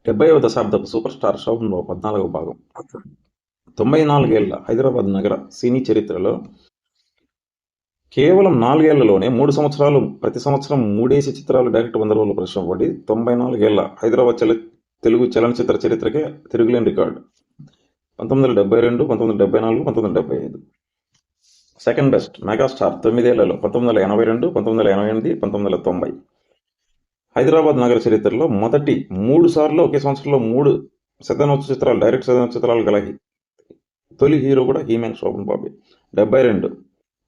70వ దశాబ్దపు super star షోలో 14వ భాగం. 94 ఏళ్ల హైదరాబాద్ నగర సినీ చరిత్రలో కేవలం 4 ఏళ్లలోనే 3 సంవత్సరాలు ప్రతి సంవత్సరం 3 చిత్రాలు డైరెక్ట్ 100 రోజులు ప్రదర్శించబడి 94 ఏళ్ల హైదరాబాద్ తెలుగు చలనచిత్ర చరిత్రకే తిరుగులేని రికార్డు. 1972, 1974, 1975. సెకండ్ బెస్ట్ మెగాస్టార్ 9 ఏళ్లలో 1982, 1988, 1990. హైదరాబాద్ నగర చరిత్రలో మొదటి 3 సార్లు ఒకే సంవత్సరంలో 3 శతదినోత్సవ చిత్రాలు డైరెక్ట్ శతదినోత్సవ చిత్రాలు గల తొలి హీరో కూడా హీమ్యాన్ శోభన్ బాబే. 72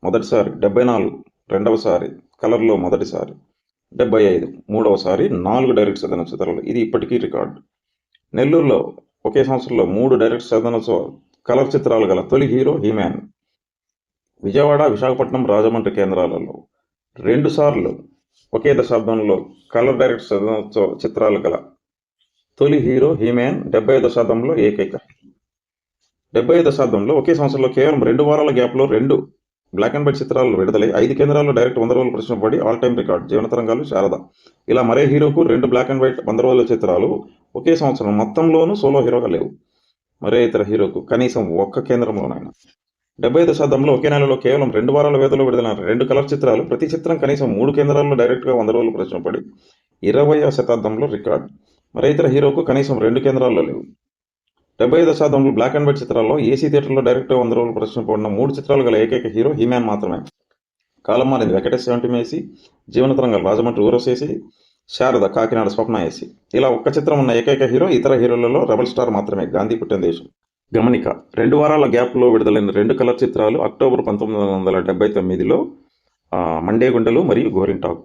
మొదటిసారి, 74 రెండవసారి, కలర్లో మొదటిసారి, 75 మూడవసారి 4 డైరెక్ట్ శతదినోత్సవ చిత్రాలు. ఇది ఇప్పటికీ రికార్డు. నెల్లూరులో ఒకే సంవత్సరంలో 3 డైరెక్ట్ శతదినోత్సవ కలర్ చిత్రాలు గల తొలి హీరో హీమ్యాన్. విజయవాడ, విశాఖపట్నం, రాజమండ్రి కేంద్రాలలో 2 సార్లు ఒకే దశాబ్దంలో కలర్ డైరెక్ట్ శతదినోత్సవ చిత్రాలు గల తొలి హీరో హీమ్యాన్. 70వ దశాబ్దంలో ఏకైక. 70వ దశాబ్దంలో ఒకే సంవత్సరంలో కేవలం 2 వారాల గ్యాప్లో 2 బ్లాక్ అండ్ వైట్ చిత్రాలు విడుదలై 5 కేంద్రాల్లో డైరెక్ట్ 100 రోజులు ప్రదర్శించబడి ఆల్ టైమ్ రికార్డ్. జీవనతరంగాలు, శారద. ఇలా మరే హీరోకు 2 బ్లాక్ అండ్ వైట్ 100 రోజుల చిత్రాలు ఒకే సంవత్సరం మొత్తంలోనూ సోలో హీరోగా లేవు. మరే ఇతర హీరోకు కనీసం ఒక్క కేంద్రంలోనైనా. 70వ దశాబ్దంలో ఒకే నెలలో కేవలం 2 వారాల వ్యవధిలో విడుదలైన 2 కలర్ చిత్రాలు ప్రతి చిత్రం కనీసం 3 కేంద్రాల్లో డైరెక్ట్గా 100 రోజులు ప్రదర్శించబడి 20వ శతాబ్దంలో రికార్డ్. మరే ఇతర హీరోకు కనీసం 2 కేంద్రాల్లో లేవు. 70వ దశాబ్దంలో బ్లాక్ అండ్ వైట్ చిత్రాల్లో ఏసీ థియేటర్లో డైరెక్ట్గా 100 రోజులు ప్రదర్శించబడిన 3 చిత్రాలు గల ఏకైక హీరో హీమ్యాన్ మాత్రమే. కాలం మారింది వెంకటేష్ 70 ఏసీ, జీవనతరంగాలు రాజమండ్రి ఊరస్ ఏసీ, శారద కాకినాడ స్వప్న ఏసీ. ఇలా ఒక్క చిత్రం ఉన్న ఏకైక హీరో ఇతర హీరోలలో రెబల్ స్టార్ మాత్రమే. గాంధీ పుట్టిన దేశం. గమనిక: 2 వారాల గ్యాప్లో విడుదలైన 2 కలర్ చిత్రాలు అక్టోబర్ 1979లో మండే గుండెలు మరియు గోరింటాకు.